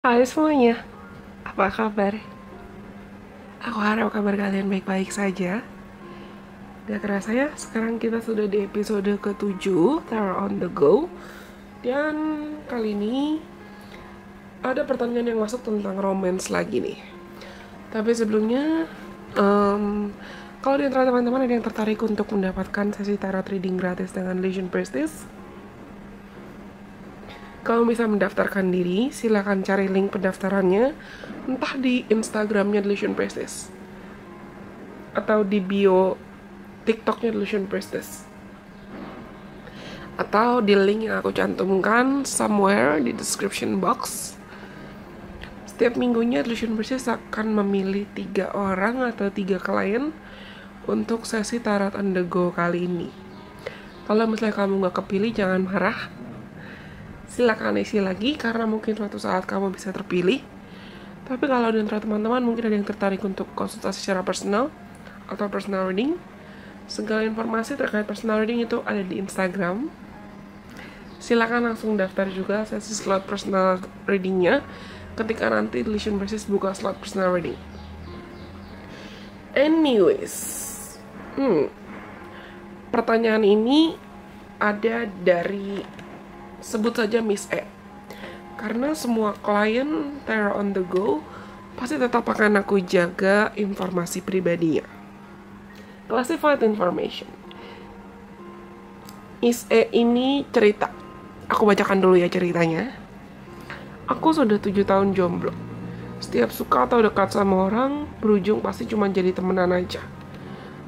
Hai semuanya, apa kabar? Aku harap kabar kalian baik-baik saja. Gak kerasa ya, sekarang kita sudah di episode ke-7 Terror on the Go. Dan kali ini ada pertanyaan yang masuk tentang romance lagi nih. Tapi sebelumnya, kalau di antara teman-teman ada yang tertarik untuk mendapatkan sesi tarot reading gratis dengan Legion Prestige, kamu bisa mendaftarkan diri. Silakan cari link pendaftarannya entah di Instagramnya Delusion Prestige atau di bio TikToknya Delusion Prestige atau di link yang aku cantumkan somewhere di description box. Setiap minggunya Delusion Prestige akan memilih 3 orang atau 3 klien untuk sesi tarot on the go kali ini. Kalau misalnya kamu gak kepilih, jangan marah. Silakan isi lagi karena mungkin suatu saat kamu bisa terpilih. Tapi kalau di antara teman-teman mungkin ada yang tertarik untuk konsultasi secara personal atau personal reading, segala informasi terkait personal reading itu ada di Instagram. Silakan langsung daftar juga sesi slot personal readingnya ketika nanti Delusion Prestige buka slot personal reading. Anyways, pertanyaan ini ada dari, sebut saja Miss E. Karena semua klien Tarot on the Go pasti tetap akan aku jaga informasi pribadinya. Classified information. Miss E ini cerita. Aku bacakan dulu ya ceritanya. Aku sudah 7 tahun jomblo. Setiap suka atau dekat sama orang, berujung pasti cuma jadi temenan aja.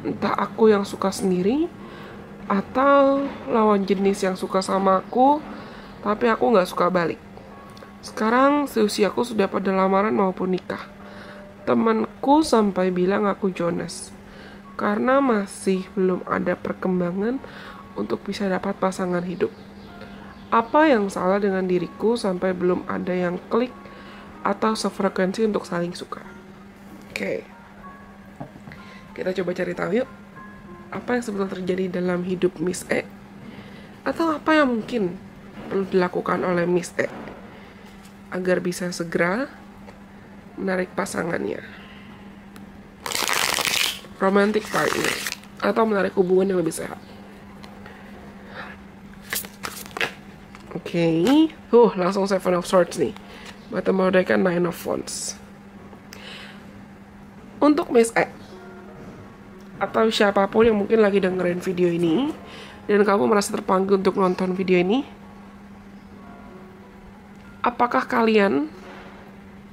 Entah aku yang suka sendiri, atau lawan jenis yang suka sama aku, tapi aku gak suka balik. Sekarang seusiaku sudah pada lamaran maupun nikah. Temanku sampai bilang aku Jonas, karena masih belum ada perkembangan untuk bisa dapat pasangan hidup. Apa yang salah dengan diriku sampai belum ada yang klik atau sefrekuensi untuk saling suka? Oke. Kita coba cari tahu yuk. Apa yang sebetulnya terjadi dalam hidup Miss E? Atau apa yang mungkin perlu dilakukan oleh Miss E agar bisa segera menarik pasangannya, romantic partner, atau menarik hubungan yang lebih sehat. Oke, langsung Seven of Swords nih. Bottom of deck kan Nine of Wands. Untuk Miss E atau siapapun yang mungkin lagi dengerin video ini dan kamu merasa terpanggil untuk nonton video ini, apakah kalian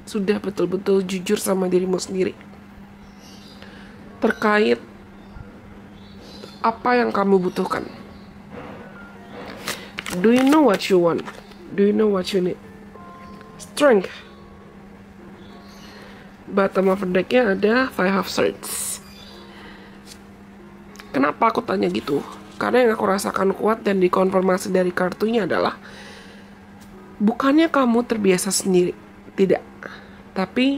sudah betul-betul jujur sama dirimu sendiri terkait apa yang kamu butuhkan? Do you know what you want? Do you know what you need? Strength. Bottom of the deck-nya ada Five of Swords. Kenapa aku tanya gitu? Karena yang aku rasakan kuat dan dikonfirmasi dari kartunya adalah bukannya kamu terbiasa sendiri, tidak. Tapi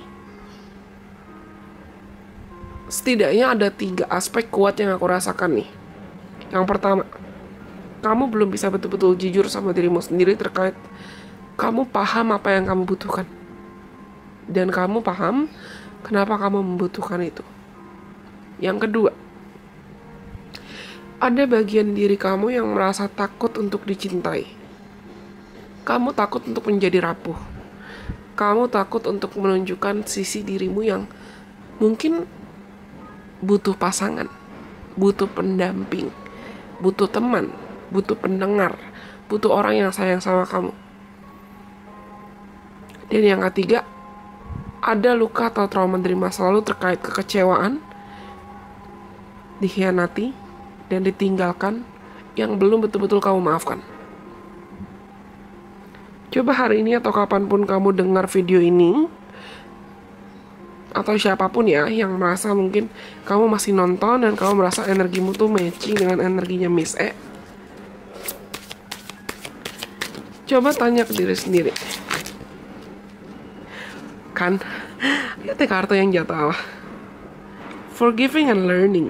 setidaknya ada 3 aspek kuat yang aku rasakan nih. Yang pertama, kamu belum bisa betul-betul jujur sama dirimu sendiri terkait kamu paham apa yang kamu butuhkan. Dan kamu paham kenapa kamu membutuhkan itu. Yang kedua, ada bagian diri kamu yang merasa takut untuk dicintai. Kamu takut untuk menjadi rapuh. Kamu takut untuk menunjukkan sisi dirimu yang mungkin butuh pasangan, butuh pendamping, butuh teman, butuh pendengar, butuh orang yang sayang sama kamu. Dan yang ketiga, ada luka atau trauma dari masa lalu terkait kekecewaan, dikhianati, dan ditinggalkan yang belum betul-betul kamu maafkan. Coba hari ini atau kapanpun kamu dengar video ini, atau siapapun ya yang merasa mungkin kamu masih nonton dan kamu merasa energimu tuh matching dengan energinya Miss E, coba tanya ke diri sendiri. Kan, lihat kartu yang jatuh. Forgiving and learning.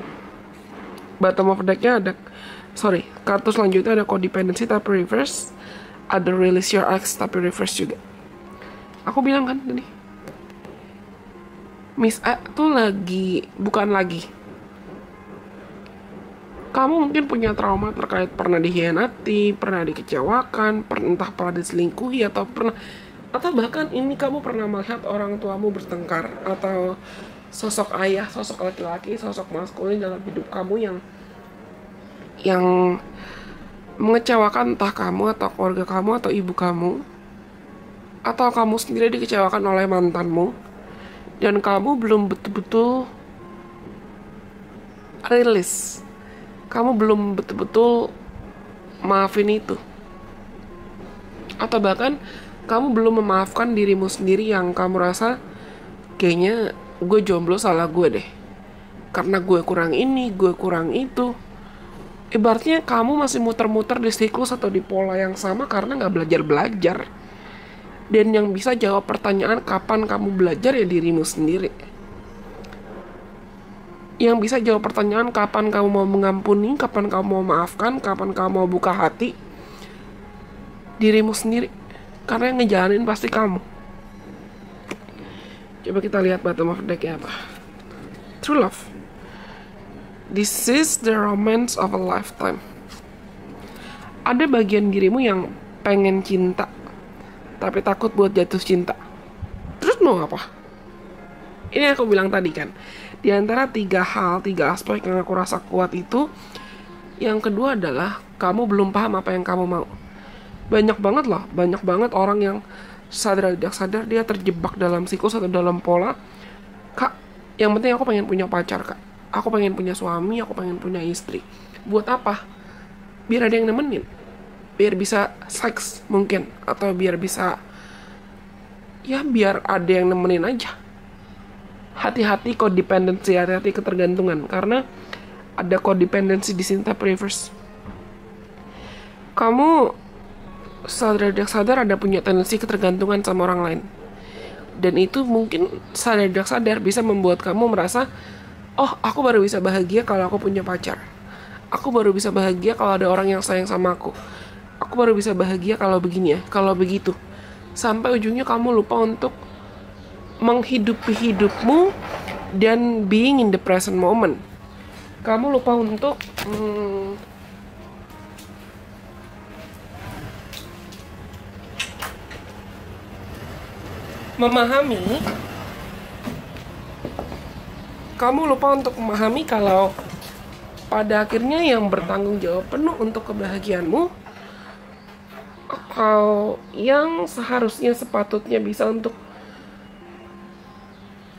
Bottom of deck-nya ada, kartu selanjutnya ada codependency tapi reverse. Ada release your ex tapi reverse juga. Aku bilang kan tadi, Miss A tuh bukan lagi. Kamu mungkin punya trauma terkait pernah dikhianati, pernah dikecewakan, entah pernah diselingkuhi, atau bahkan ini kamu pernah melihat orang tuamu bertengkar, atau sosok ayah, sosok laki-laki, sosok maskulin dalam hidup kamu yang mengecewakan entah kamu atau keluarga kamu atau ibu kamu, atau kamu sendiri dikecewakan oleh mantanmu, dan kamu belum betul-betul rilis. Kamu belum betul-betul maafin itu. Atau bahkan kamu belum memaafkan dirimu sendiri yang kamu rasa kayaknya gue jomblo salah gue deh. Karena gue kurang ini, gue kurang itu. Ibaratnya kamu masih muter-muter di siklus atau di pola yang sama karena gak belajar-belajar. Dan yang bisa jawab pertanyaan kapan kamu belajar ya dirimu sendiri. Yang bisa jawab pertanyaan kapan kamu mau mengampuni, kapan kamu mau maafkan, kapan kamu mau buka hati, dirimu sendiri. Karena yang ngejalanin pasti kamu. Coba kita lihat bottom of the deck ya apa. True love. This is the romance of a lifetime. Ada bagian dirimu yang pengen cinta, tapi takut buat jatuh cinta. Terus mau apa? Ini aku bilang tadi kan, di antara 3 aspek yang aku rasa kuat itu, yang kedua adalah kamu belum paham apa yang kamu mau. Banyak banget orang yang sadar tidak sadar dia terjebak dalam siklus atau dalam pola. Kak, yang penting aku pengen punya pacar, Kak. Aku pengen punya suami, aku pengen punya istri. Buat apa? Biar ada yang nemenin. Biar bisa seks mungkin, atau biar bisa, ya biar ada yang nemenin aja. Hati-hati codependency, hati-hati ketergantungan, karena ada codependency di sini tapi reverse. Kamu sadar tidak sadar ada punya tendensi ketergantungan sama orang lain, dan itu mungkin sadar tidak sadar bisa membuat kamu merasa, oh aku baru bisa bahagia kalau aku punya pacar, aku baru bisa bahagia kalau ada orang yang sayang sama aku baru bisa bahagia kalau begini ya, kalau begitu, sampai ujungnya kamu lupa untuk menghidupi hidupmu dan being in the present moment. Kamu lupa untuk memahami. Kamu lupa untuk memahami kalau pada akhirnya yang bertanggung jawab penuh untuk kebahagiaanmu, atau yang seharusnya sepatutnya bisa untuk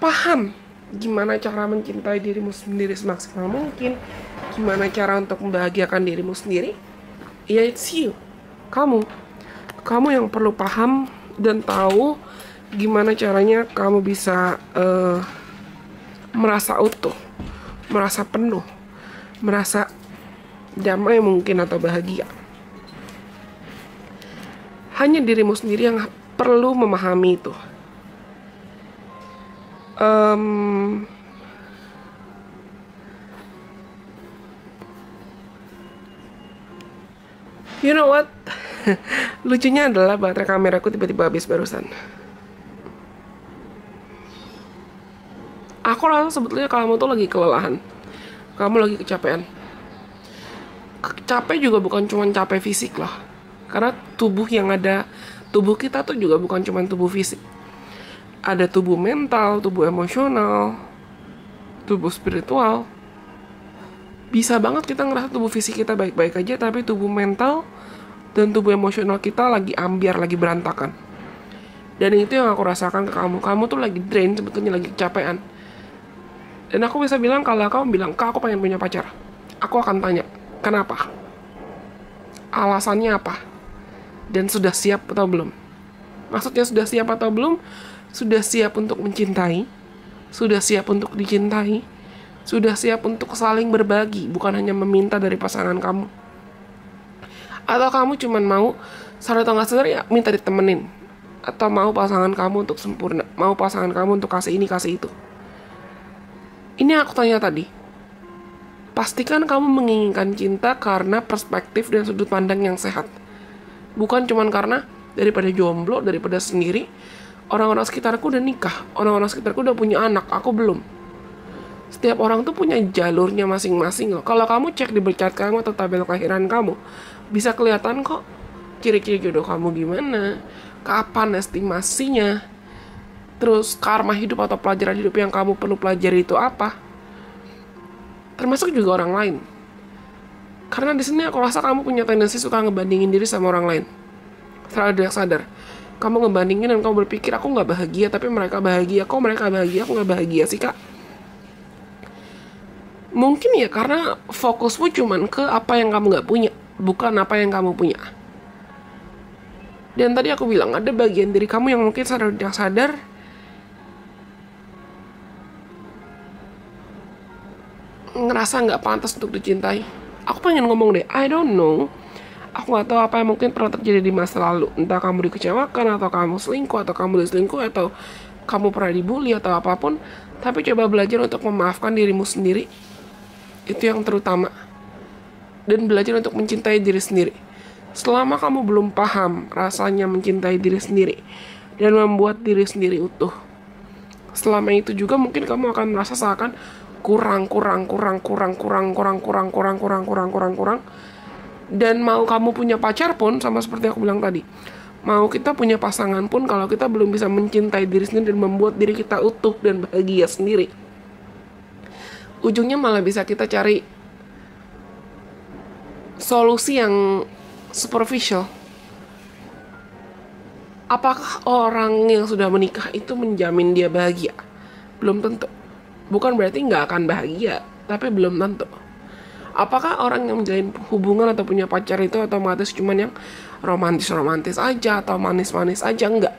paham gimana cara mencintai dirimu sendiri semaksimal mungkin, gimana cara untuk membahagiakan dirimu sendiri, ya it's you. Kamu yang perlu paham dan tahu gimana caranya kamu bisa merasa utuh, merasa penuh, merasa damai mungkin atau bahagia. Hanya dirimu sendiri yang perlu memahami itu. You know what? Lucunya adalah baterai kameraku tiba-tiba habis barusan. Aku rasa sebetulnya kamu tuh lagi kelelahan. Kamu lagi kecapean. Capek juga bukan cuma capek fisik loh. Karena tubuh kita tuh juga bukan cuma tubuh fisik. Ada tubuh mental, tubuh emosional, tubuh spiritual. Bisa banget kita ngerasa tubuh fisik kita baik-baik aja, tapi tubuh mental dan tubuh emosional kita lagi ambiar, lagi berantakan. Dan itu yang aku rasakan ke kamu. Kamu tuh lagi drain, sebetulnya lagi kecapean. Dan aku bisa bilang, kalau kamu bilang, Kak, aku pengen punya pacar, aku akan tanya, kenapa? Alasannya apa? Dan sudah siap atau belum? Maksudnya sudah siap atau belum? Sudah siap untuk mencintai, sudah siap untuk dicintai, sudah siap untuk saling berbagi, bukan hanya meminta dari pasangan kamu. Atau kamu cuma mau sadar atau nggak sadar ya minta ditemenin, atau mau pasangan kamu untuk sempurna, mau pasangan kamu untuk kasih ini kasih itu. Ini aku tanya tadi, pastikan kamu menginginkan cinta karena perspektif dan sudut pandang yang sehat, bukan cuma karena daripada jomblo, daripada sendiri. Orang-orang sekitarku udah nikah, orang-orang sekitarku udah punya anak, aku belum. Setiap orang tuh punya jalurnya masing-masing loh. Kalau kamu cek di berkat kamu atau tabel kelahiran kamu, bisa kelihatan kok ciri-ciri jodoh kamu gimana, kapan estimasinya, terus karma hidup atau pelajaran hidup yang kamu perlu pelajari itu apa. Termasuk juga orang lain. Karena di sini aku rasa kamu punya tendensi suka ngebandingin diri sama orang lain. Secara tidak sadar. Kamu ngebandingin dan kamu berpikir, aku nggak bahagia, tapi mereka bahagia. Kok mereka bahagia, aku nggak bahagia sih, Kak? Mungkin ya karena fokusmu cuman ke apa yang kamu nggak punya, bukan apa yang kamu punya. Dan tadi aku bilang, ada bagian diri kamu yang mungkin sadar tidak sadar ngerasa nggak pantas untuk dicintai. Aku pengen ngomong deh, I don't know. Aku nggak tahu apa yang mungkin pernah terjadi di masa lalu. Entah kamu dikecewakan, atau kamu selingkuh, atau kamu diselingkuh, atau kamu pernah dibully, atau apapun. Tapi coba belajar untuk memaafkan dirimu sendiri. Itu yang terutama. Dan belajar untuk mencintai diri sendiri. Selama kamu belum paham rasanya mencintai diri sendiri dan membuat diri sendiri utuh, selama itu juga mungkin kamu akan merasa seakan kurang. Dan mau kamu punya pacar pun, sama seperti aku bilang tadi, mau kita punya pasangan pun, kalau kita belum bisa mencintai diri sendiri dan membuat diri kita utuh dan bahagia sendiri, ujungnya malah bisa kita cari solusi yang superficial. Apakah orang yang sudah menikah itu menjamin dia bahagia? Belum tentu. Bukan berarti nggak akan bahagia, tapi belum tentu. Apakah orang yang menjalin hubungan atau punya pacar itu otomatis cuman yang romantis-romantis aja atau manis-manis aja? Enggak.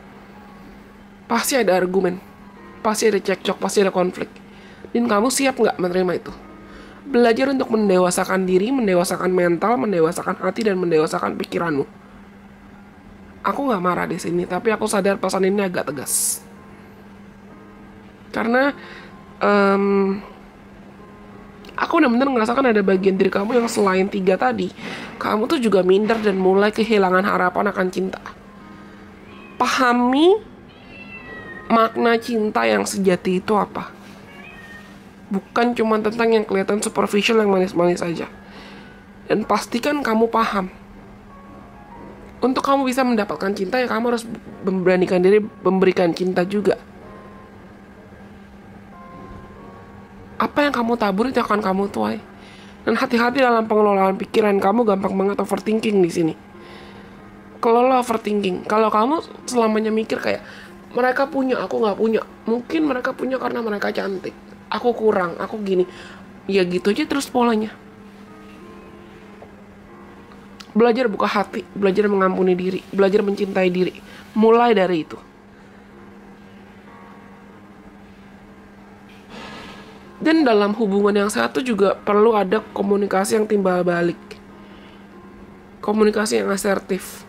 Pasti ada argumen, pasti ada cekcok, pasti ada konflik. Dan kamu siap nggak menerima itu? Belajar untuk mendewasakan diri, mendewasakan mental, mendewasakan hati, dan mendewasakan pikiranmu. Aku nggak marah di sini, tapi aku sadar pesan ini agak tegas. Karena aku benar-benar ngerasakan ada bagian diri kamu yang selain 3 tadi, kamu tuh juga minder dan mulai kehilangan harapan akan cinta. Pahami makna cinta yang sejati itu apa. Bukan cuma tentang yang kelihatan superficial, yang manis-manis aja. Dan pastikan kamu paham. Untuk kamu bisa mendapatkan cinta, ya kamu harus memberanikan diri memberikan cinta juga. Apa yang kamu tabur itu akan kamu tuai. Dan hati-hati dalam pengelolaan pikiran kamu, gampang banget overthinking di sini. Kelola overthinking. Kalau kamu selamanya mikir kayak mereka punya, aku nggak punya. Mungkin mereka punya karena mereka cantik. Aku kurang, aku gini. Ya gitu aja terus polanya. Belajar buka hati, belajar mengampuni diri, belajar mencintai diri. Mulai dari itu. Dan dalam hubungan yang satu juga perlu ada komunikasi yang timbal balik. Komunikasi yang asertif.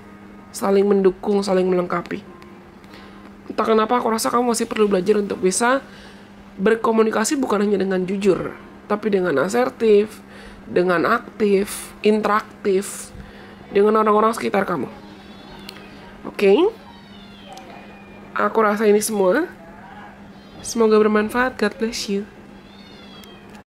Saling mendukung, saling melengkapi. Entah kenapa aku rasa kamu masih perlu belajar untuk bisa berkomunikasi bukan hanya dengan jujur, tapi dengan asertif, dengan aktif, interaktif, dengan orang-orang sekitar kamu. Oke? Aku rasa ini semua. Semoga bermanfaat. God bless you.